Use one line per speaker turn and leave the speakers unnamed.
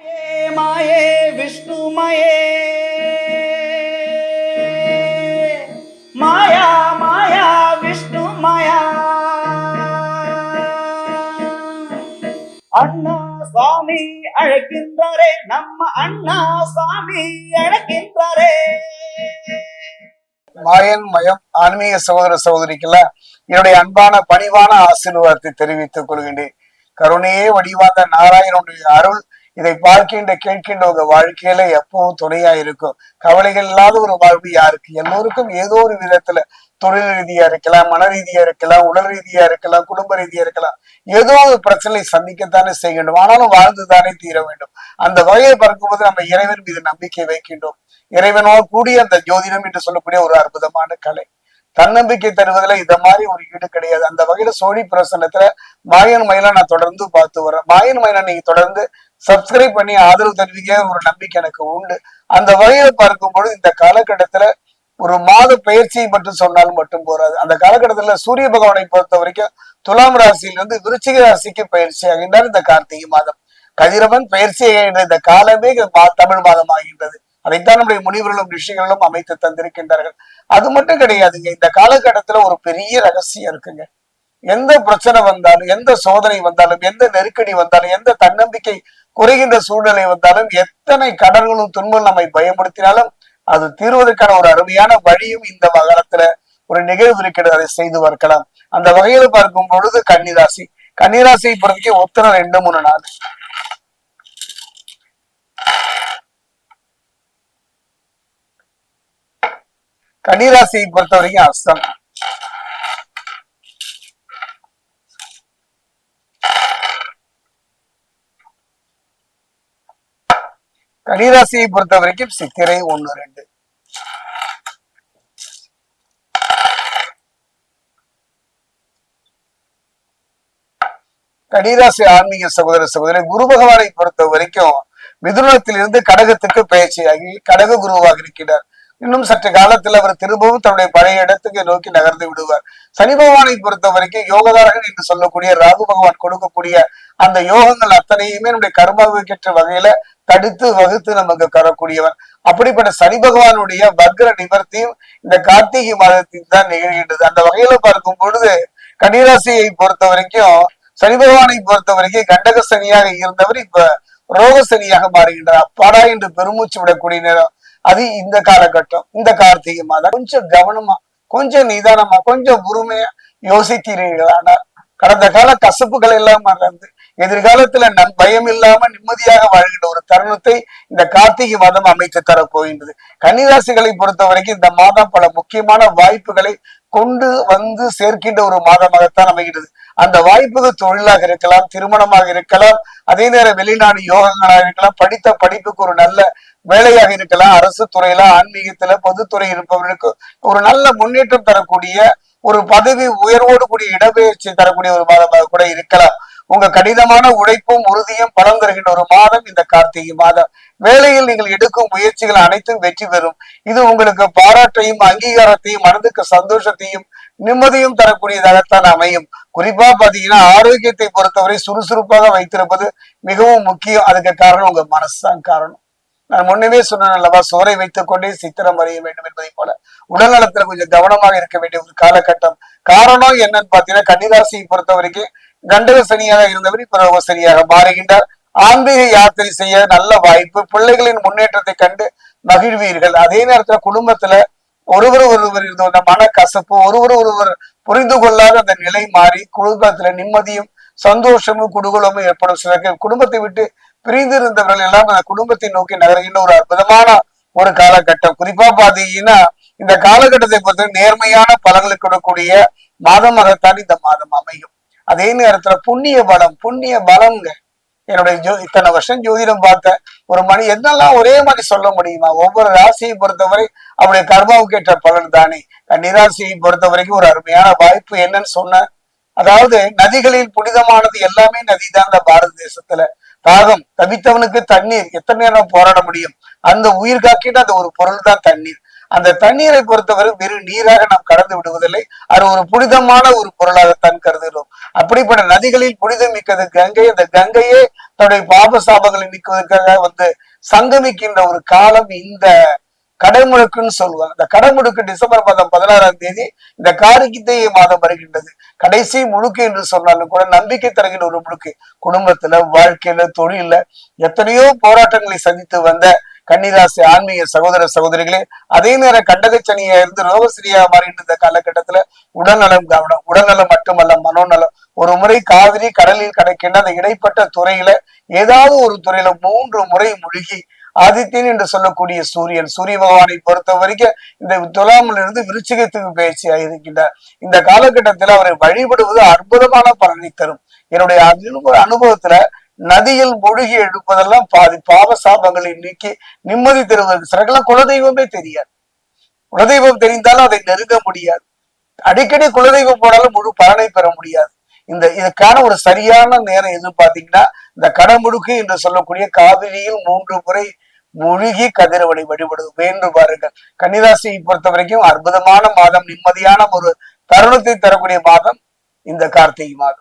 மாயே விஷ்ணுமயே மாயா மாயா விஷ்ணு மாயா அண்ணா சுவாமி அழைக்கின்றாரே நம்ம அண்ணா சுவாமி அழைக்கின்றாரே.
மாயன் மயம் ஆன்மீக சகோதர சகோதரிக்கெல்லாம் என்னுடைய அன்பான பணிவான ஆசீர்வாதத்தை தெரிவித்துக் கொள்கின்றேன். கருணையே வடிவாத நாராயணனுடைய அருள் இதை பார்க்கின்ற கேட்கின்ற உங்க வாழ்க்கையில எப்பவும் துணையா இருக்கும். கவலைகள் இல்லாத ஒரு வாழ்வு யாருக்கு? எல்லோருக்கும் ஏதோ ஒரு விதத்துல தொழில் ரீதியா இருக்கலாம், மன ரீதியா இருக்கலாம், உடல் ரீதியா இருக்கலாம், குடும்ப ரீதியா இருக்கலாம், ஏதோ ஒரு பிரச்சனை சந்திக்கத்தானே செய்கின்றோம். ஆனாலும் வாழ்ந்துதானே தீர வேண்டும். அந்த வகையை பார்க்கும்போது நம்ம இறைவன் மீது நம்பிக்கை வைக்கின்றோம். இறைவனோடு கூடிய அந்த ஜோதிடம் என்று சொல்லக்கூடிய ஒரு அற்புதமான கலை. தன்னம்பிக்கை தருவதில் இத மாதிரி ஒரு ஈடு கிடையாது. அந்த வகையில சோழி பிரசன்னத்துல மாயன் மயிலா நான் தொடர்ந்து பார்த்து வரேன். மாயன் மயிலா நீங்க தொடர்ந்து சப்ஸ்கிரைப் பண்ணி ஆதரவு தெரிவிக்க ஒரு நம்பிக்கை எனக்கு உண்டு. அந்த வகையில பார்க்கும் பொழுது இந்த காலகட்டத்துல ஒரு மாத பயிற்சியை மட்டும் சொன்னாலும் மட்டும் போறாது. அந்த காலகட்டத்துல சூரிய பகவானை பொறுத்த வரைக்கும் துலாம் ராசியிலிருந்து விருச்சிக ராசிக்கு பயிற்சி ஆகின்றார். இந்த கார்த்திகை மாதம் கதிரவன் பயிற்சி ஆகின்ற இந்த காலமே தமிழ் மாதம் ஆகின்றது. அதைத்தான் நம்முடைய முனிவர்களும் ரிஷிகளும் அமைத்து தந்திருக்கின்றார்கள். அது மட்டும் கிடையாதுங்க. இந்த காலகட்டத்துல ஒரு பெரிய ரகசியம் இருக்குங்க. எந்த பிரச்சனை வந்தாலும், எந்த சோதனை வந்தாலும், எந்த நெருக்கடி வந்தாலும், எந்த தன்னம்பிக்கை குறைகின்ற சூழ்நிலை வந்தாலும், எத்தனை கடன்களும் துன்பம் நம்மை பயன்படுத்தினாலும் அது தீர்வதற்கான ஒரு அருமையான வழியும் இந்த காலத்துல ஒரு நிகழ்வு இருக்கிறது. அதை செய்து பார்க்கலாம். அந்த வகையில பார்க்கும் பொழுது கன்னிராசி, கன்னிராசியை பொறுத்தவரைக்கும் உத்தரம் 2, 3 நாள். கன்னிராசியை பொறுத்த வரைக்கும் அஸ்தம், கன்னிராசியை பொறுத்த வரைக்கும் சித்திரை 1, 2. கன்னிராசி ஆன்மீக சகோதர சகோதரி, குரு பகவானை பொறுத்த வரைக்கும் மிதுனத்திலிருந்து கடகத்துக்கு பயிற்சியாகி கடக குருவாக இருக்கிறார். இன்னும் சற்று காலத்தில் அவர் திரும்பவும் தன்னுடைய பழைய இடத்துக்கு நோக்கி நகர்ந்து விடுவார். சனி பகவானை பொறுத்த வரைக்கும் யோகதாரகன் என்று சொல்லக்கூடிய ராகு பகவான் கொடுக்கக்கூடிய அந்த யோகங்கள் அத்தனையுமே நம்முடைய கர்மாவுக்கேற்ற வகையில தடுத்து வகுத்து நமக்கு தரக்கூடியவன். அப்படிப்பட்ட சனி பகவானுடைய வக்ர நிவர்த்தியும் இந்த கார்த்திகை மாதத்தில் தான் நிகழ்கின்றது. அந்த வகையில பார்க்கும் பொழுது கன்னிராசியை பொறுத்த வரைக்கும் சனி பகவானை பொறுத்த வரைக்கும் கண்டக சனியாக இருந்தவர் இப்ப ரோக சனியாக மாறுகின்றார். அப்பாடா என்று பெருமூச்சு விடக்கூடிய நேரம் அது இந்த காலகட்டம். இந்த கார்த்திகை மாதம் கொஞ்சம் கவனமா, கொஞ்சம் நிதானமா, கொஞ்சம் பொறுமையா யோசிக்கிறீர்களானா கடந்த கால கசப்புகள் எல்லாம் மறந்து எதிர்காலத்துல பயம் இல்லாம நிம்மதியாக வாழ்கின்ற ஒரு தருணத்தை இந்த கார்த்திகை மாதம் அமைத்து தரப்போகின்றது. கன்னிராசிகளை பொறுத்த வரைக்கும் இந்த மாதம் பல முக்கியமான வாய்ப்புகளை கொண்டு வந்து சேர்க்கின்ற ஒரு மாதமாகத்தான் அமைகிறது. அந்த வாய்ப்புகள் தொழிலாக இருக்கலாம், திருமணமாக இருக்கலாம், அதே நேரம் வெளிநாடு யோகங்களாக இருக்கலாம், படித்த படிப்புக்கு ஒரு நல்ல வேலையாக இருக்கலாம், அரசு துறையில, ஆன்மீகத்துல, பொதுத்துறை இருப்பவர்களுக்கு ஒரு நல்ல முன்னேற்றம் தரக்கூடிய ஒரு பதவி உயர்வோடு கூடிய இடப்பெயர்ச்சி தரக்கூடிய ஒரு மாதமாக கூட இருக்கலாம். உங்க கடினமான உழைப்பும் உறுதியும் பலம் தருகின்ற ஒரு மாதம் இந்த கார்த்திகை மாதம். வேலையில் நீங்கள் எடுக்கும் முயற்சிகள் அனைத்தும் வெற்றி பெறும். இது உங்களுக்கு பாராட்டையும் அங்கீகாரத்தையும் மனதுக்கு சந்தோஷத்தையும் நிம்மதியும் தரக்கூடியதாகத்தான் அமையும். குறிப்பா பாத்தீங்கன்னா ஆரோக்கியத்தை பொறுத்தவரை சுறுசுறுப்பாக வைத்திருப்பது மிகவும் முக்கியம். அதுக்கு காரணம் உங்க மனசுதான் காரணம். நான் முன்னமே சொன்னேன் அல்லவா, சோரை வைத்துக் கொண்டே சித்திரம் அறிய வேண்டும் என்பதை போல உடல் நலத்துல கொஞ்சம் கவனமாக இருக்க வேண்டிய ஒரு காலகட்டம். காரணம் என்னன்னு பாத்தீங்கன்னா கன்னிராசியை பொறுத்த வரைக்கும் கண்டக சனியாக இருந்தவர் இப்ப ரோக சனியாக மாறுகின்றார். ஆன்மீக யாத்திரை செய்ய நல்ல வாய்ப்பு. பிள்ளைகளின் முன்னேற்றத்தை கண்டு மகிழ்வீர்கள். அதே நேரத்துல குடும்பத்துல ஒருவர் இருந்த மன கசப்பு, ஒருவர் புரிந்து கொள்ளாத அந்த நிலை மாறி குடும்பத்துல நிம்மதியும் சந்தோஷமும் குதூகலமும் ஏற்படும். சில குடும்பத்தை விட்டு பிரிந்து இருந்தவர்கள் எல்லாம் அந்த குடும்பத்தை நோக்கி நகர்கின்ற ஒரு அற்புதமான ஒரு காலகட்டம். குறிப்பா பாத்தீங்கன்னா இந்த காலகட்டத்தை பொறுத்த நேர்மையான பலன்களை கொடுக்கக்கூடிய மாதமாகத்தான் இந்த மாதம் அமையும். அதே நேரத்துல புண்ணிய பலம்ங்க. என்னுடைய இத்தனை வருஷம் ஜோதிடம் பார்த்த ஒரு மணி என்னெல்லாம் ஒரே மாதிரி சொல்ல முடியுமா? ஒவ்வொரு ராசியை பொறுத்தவரை அவருடைய கர்மாவுக்கு ஏற்ற பலன் தானே. கன்னிராசியை பொறுத்த வரைக்கும் ஒரு அருமையான வாய்ப்பு என்னன்னு சொன்ன, அதாவது நதிகளில் புனிதமானது எல்லாமே நதிதான் இந்த பாரத தேசத்துல. தாகம் தவித்தவனுக்கு தண்ணீர் எத்தனை நேரம் போராட முடியும்? அந்த உயிர் காக்கிட்டு அந்த ஒரு பொருள் தான் தண்ணீர். அந்த தண்ணீரை பொறுத்தவரை வெறும் நீராக நாம் கடந்து விடுவதில்லை, அது ஒரு புனிதமான ஒரு பொருளாகத்தான் கருதுகிறோம். அப்படிப்பட்ட நதிகளில் புனிதம் மிக்கது கங்கை. அந்த கங்கையே தன்னுடைய பாப சாபங்களை நீக்குவதற்காக வந்து சங்கமிக்கின்ற ஒரு காலம் இந்த கடைமுழுக்குன்னு சொல்லுவாங்க. இந்த கடைமுழுக்கு டிசம்பர் மாதம் 16ஆம் தேதி இந்த கார்த்திகை மாதம் வருகின்றது. கடைசி முழுக்கு என்று சொன்னாலும் கூட நம்பிக்கை தருகின்ற ஒரு முழுக்கு. குடும்பத்துல, வாழ்க்கையில, தொழில எத்தனையோ போராட்டங்களை சந்தித்து வந்த கன்னிராசி ஆன்மீக சகோதர சகோதரிகளே, அதே நேரம் கண்டகச்சனியா இருந்து ரோகசிரியா மாறிட்டு இந்த காலகட்டத்துல உடல்நலம் கவனம். உடல்நலம் மட்டுமல்ல, மனோநலம். ஒரு முறை காவிரி கடலில் கிடைக்கின்ற அந்த இடைப்பட்ட துறையில ஏதாவது ஒரு துறையில 3 முறை முழுகி ஆதித்யன் என்று சொல்லக்கூடிய சூரிய பகவானை பொறுத்த வரைக்கும் இந்த துலாமில் இருந்து விருச்சிகத்துக்கு பயிற்சியாக இருக்கின்றார். இந்த காலகட்டத்தில் அவரை வழிபடுவது அற்புதமான பலனை தரும். என்னுடைய அனுபவத்துல நதியில் மூழ்கி எடுப்பதெல்லாம் பாதி பாவ சாபங்களை நீக்கி நிம்மதி தருவது. சிலருக்கெல்லாம் குலதெய்வமே தெரியாது. குலதெய்வம் தெரிந்தாலும் அதை நெருங்க முடியாது. அடிக்கடி குலதெய்வம் போனாலும் முழு பலனை பெற முடியாது. இதுக்கான ஒரு சரியான நேரம் எது பாத்தீங்கன்னா, இந்த கடமுழுக்கு என்று சொல்லக்கூடிய காவிரியில் 3 முறை மூழ்கி கதிரவனை வழிபடுவது வேண்டு பாருங்கள். கன்னிராசியை பொறுத்த வரைக்கும் அற்புதமான மாதம், நிம்மதியான ஒரு தருணத்தை தரக்கூடிய மாதம் இந்த கார்த்திகை மாதம்.